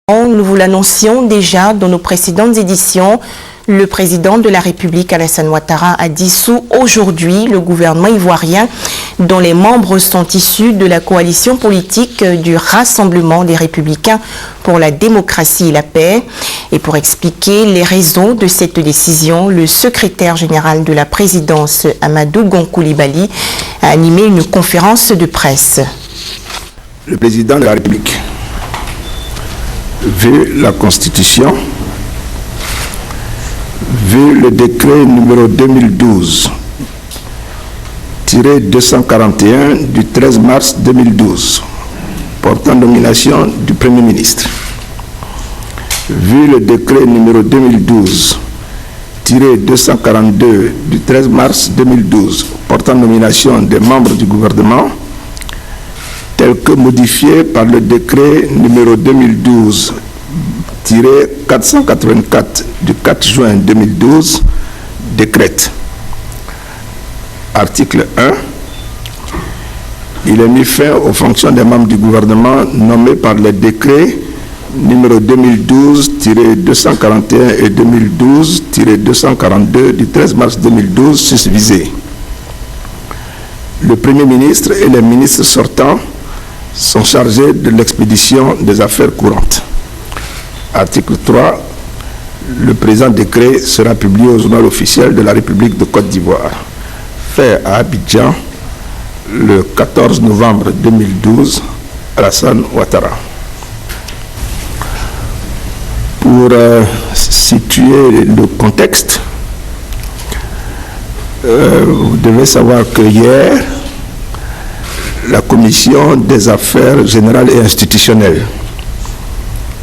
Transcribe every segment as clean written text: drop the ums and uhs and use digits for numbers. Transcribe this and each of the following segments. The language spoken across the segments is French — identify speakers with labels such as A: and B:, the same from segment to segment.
A: Nous vous l'annoncions déjà dans nos précédentes éditions. Le président de la République, Alassane Ouattara, a dissous aujourd'hui le gouvernement ivoirien dont les membres sont issus de la coalition politique du Rassemblement des Républicains pour la démocratie et la paix. Et pour expliquer les raisons de cette décision, le secrétaire général de la présidence, Amadou Gon Coulibaly, a animé une conférence de presse.
B: Le président de la République, vu la Constitution, vu le décret numéro 2012-241 du 13 mars 2012 portant nomination du Premier ministre, vu le décret numéro 2012-242 du 13 mars 2012 portant nomination des membres du gouvernement, tel que modifié par le décret numéro 2012-484 du 4 juin 2012, décrète. Article 1. Il est mis fin aux fonctions des membres du gouvernement nommés par le décret numéro 2012-241 et 2012-242 du 13 mars 2012 susvisés. Le Premier ministre et les ministres sortants sont chargés de l'expédition des affaires courantes. Article 3. Le présent décret sera publié au journal officiel de la République de Côte d'Ivoire. Fait à Abidjan le 14 novembre 2012, Alassane Ouattara. Pour situer le contexte, vous devez savoir que hier, la Commission des affaires générales et institutionnelles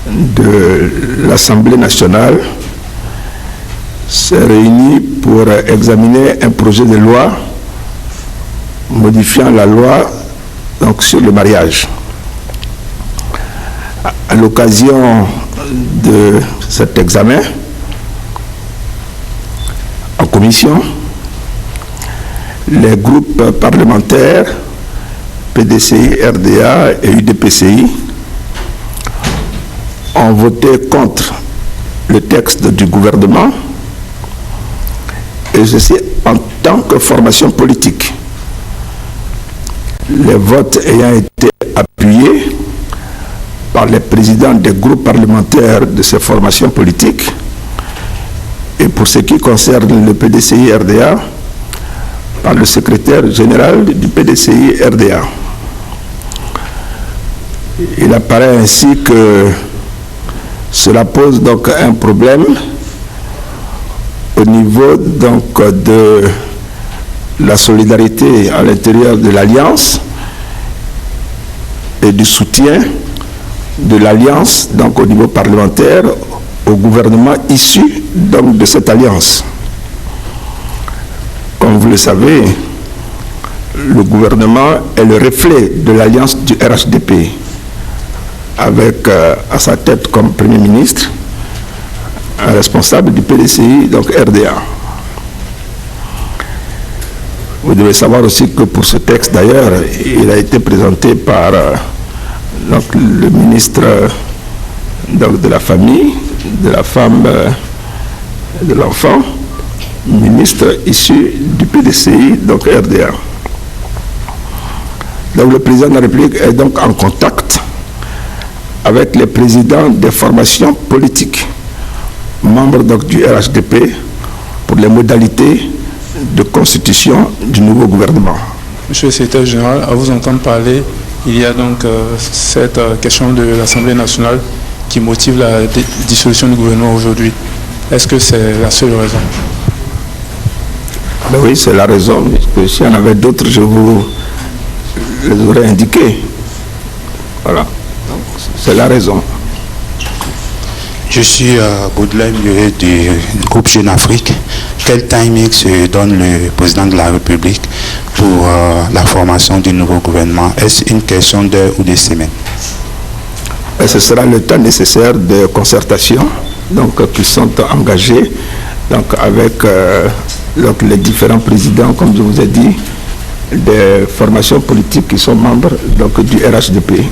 B: de l'Assemblée nationale s'est réunie pour examiner un projet de loi modifiant la loi sur le mariage. À l'occasion de cet examen en commission, les groupes parlementaires PDCI, RDA et UDPCI ont voté contre le texte du gouvernement, et ceci en tant que formation politique. Les votes ayant été appuyés par les présidents des groupes parlementaires de ces formations politiques, et pour ce qui concerne le PDCI RDA, par le secrétaire général du PDCI RDA. Il apparaît ainsi que cela pose donc un problème au niveau de la solidarité à l'intérieur de l'Alliance et du soutien de l'Alliance au niveau parlementaire au gouvernement issu de cette alliance. Comme vous le savez, le gouvernement est le reflet de l'alliance du RHDP, avec à sa tête comme Premier ministre un responsable du PDCI, RDA. Vous devez savoir aussi que pour ce texte, d'ailleurs, il a été présenté par le ministre de la Famille, de la Femme et de l'Enfant, ministre issu du PDCI, RDA. Le président de la République est donc en contact avec les présidents des formations politiques, membres du RHDP, pour les modalités de constitution du nouveau gouvernement.
C: Monsieur le secrétaire général, à vous entendre parler, il y a donc cette question de l'Assemblée nationale qui motive la dissolution du gouvernement aujourd'hui. Est-ce que c'est la seule raison?
B: Ben oui, c'est la raison. S'il y en avait d'autres, je vous les aurais indiqués. Voilà. C'est la raison.
D: Je suis Baudelaire Muret du groupe Jeune Afrique. Quel timing se donne le président de la République pour la formation du nouveau gouvernement? Est-ce une question d'heures ou de semaines?
B: Et ce sera le temps nécessaire de concertation qui sont engagés avec les différents présidents, comme je vous ai dit, des formations politiques qui sont membres du RHDP.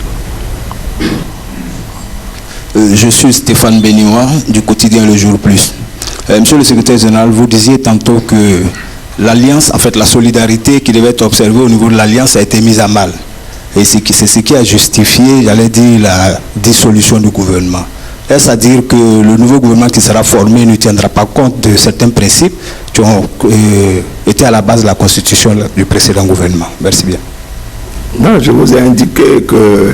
E: Je suis Stéphane Benioua du quotidien Le Jour Plus. Monsieur le secrétaire général, vous disiez tantôt que l'alliance, en fait la solidarité qui devait être observée au niveau de l'alliance a été mise à mal. Et c'est ce qui a justifié, j'allais dire, la dissolution du gouvernement. Est-ce à dire que le nouveau gouvernement qui sera formé ne tiendra pas compte de certains principes qui ont été à la base de la constitution du précédent gouvernement? Merci bien.
B: Non, je vous ai indiqué que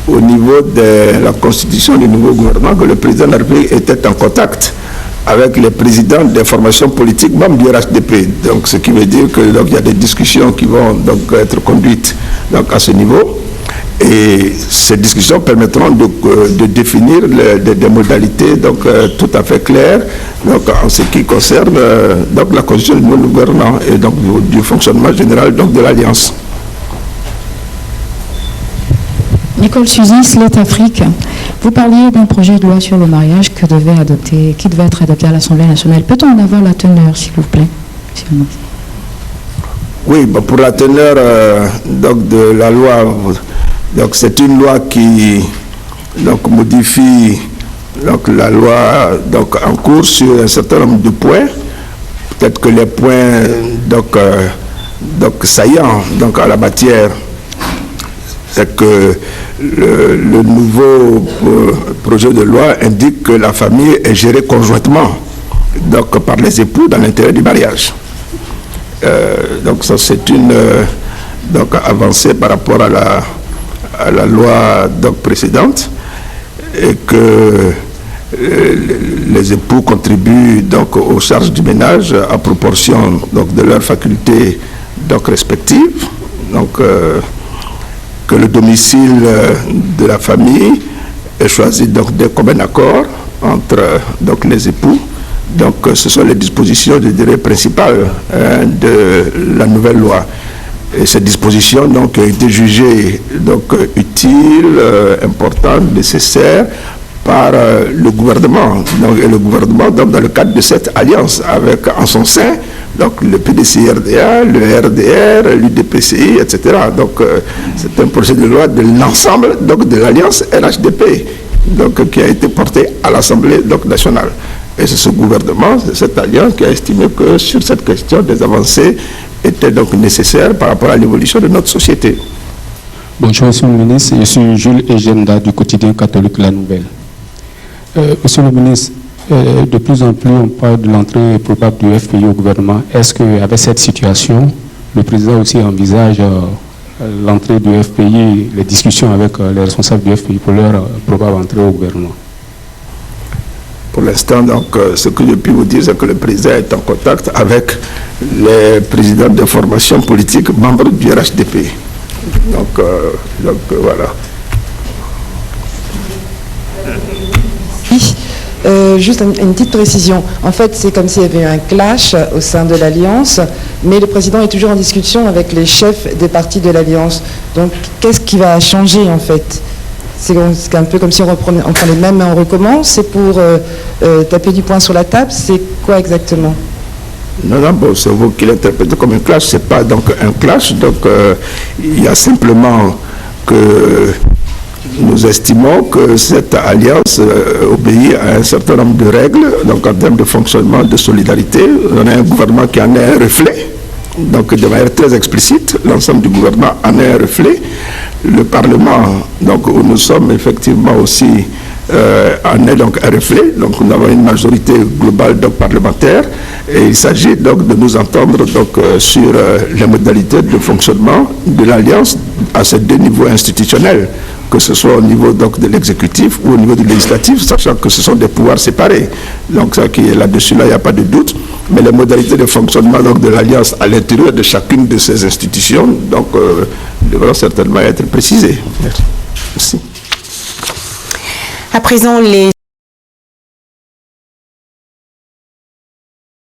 B: au niveau de la constitution du nouveau gouvernement, que le président de la République était en contact avec les présidents des formations politiques membres du RHDP. Donc, ce qui veut dire que donc, il y a des discussions qui vont donc être conduites donc, à ce niveau. Et ces discussions permettront de définir des modalités donc, tout à fait claires donc, en ce qui concerne donc, la constitution du nouveau gouvernement et donc, du fonctionnement général donc, de l'Alliance.
F: Nicole Suzy, Slate Afrique. Vous parliez d'un projet de loi sur le mariage qui devait être adopté à l'Assemblée nationale. Peut-on en avoir la teneur, s'il vous plaît?
B: Oui, bon, pour la teneur donc, de la loi, donc, c'est une loi qui donc, modifie donc, la loi donc, en cours sur un certain nombre de points. Peut-être que les points donc saillants donc, à la matière, c'est que le nouveau projet de loi indique que la famille est gérée conjointement donc, par les époux dans l'intérêt du mariage. Donc ça c'est une donc, avancée par rapport à la loi donc, précédente et que les époux contribuent donc, aux charges du ménage à proportion donc, de leurs facultés donc, respectives. Donc, que le domicile de la famille est choisi donc d'un commun accord entre donc, les époux. Donc ce sont les dispositions, je dirais, principales de la nouvelle loi. Et ces dispositions donc, ont été jugées donc, utiles, importantes, nécessaires par le gouvernement. Donc, et le gouvernement, donc, dans le cadre de cette alliance, avec en son sein donc, le PDCRDA, le RDR, l'UDPCI, etc. Donc c'est un projet de loi de l'ensemble de l'alliance RHDP donc, qui a été porté à l'Assemblée nationale. Et c'est ce gouvernement, c'est cette alliance qui a estimé que sur cette question, des avancées étaient donc nécessaires par rapport à l'évolution de notre société.
C: Bonjour, Monsieur le ministre. Je suis Jules Egenda du quotidien catholique La Nouvelle. Monsieur le ministre, de plus en plus, on parle de l'entrée probable du FPI au gouvernement. Est-ce qu'avec cette situation, le président aussi envisage l'entrée du FPI, les discussions avec les responsables du FPI pour leur probable entrée au gouvernement?
B: Pour l'instant, donc, ce que je puis vous dire, c'est que le président est en contact avec les présidents de formations politiques membres du RHDP. Donc voilà.
G: Juste une petite précision. En fait, c'est comme s'il y avait eu un clash au sein de l'Alliance, mais le président est toujours en discussion avec les chefs des partis de l'Alliance. Donc, qu'est-ce qui va changer, en fait? C'est un peu comme si on prend les mêmes et on recommence. C'est pour taper du poing sur la table. C'est quoi exactement?
B: Non, bon, c'est vous qui l'interprétez comme un clash. C'est pas donc un clash. Donc, il y a simplement que nous estimons que cette alliance obéit à un certain nombre de règles, donc en termes de fonctionnement, de solidarité. On a un gouvernement qui en est un reflet, donc de manière très explicite, l'ensemble du gouvernement en est un reflet. Le Parlement, donc où nous sommes effectivement aussi, en est donc un reflet. Donc nous avons une majorité globale donc, parlementaire et il s'agit donc de nous entendre donc, sur les modalités de fonctionnement de l'Alliance à ces deux niveaux institutionnels, que ce soit au niveau donc, de l'exécutif ou au niveau du législatif, sachant que ce sont des pouvoirs séparés. Donc ça qui est là-dessus, là, il n'y a pas de doute. Mais les modalités de fonctionnement donc, de l'Alliance à l'intérieur de chacune de ces institutions donc, devront certainement être précisées. Merci.
A: À présent, les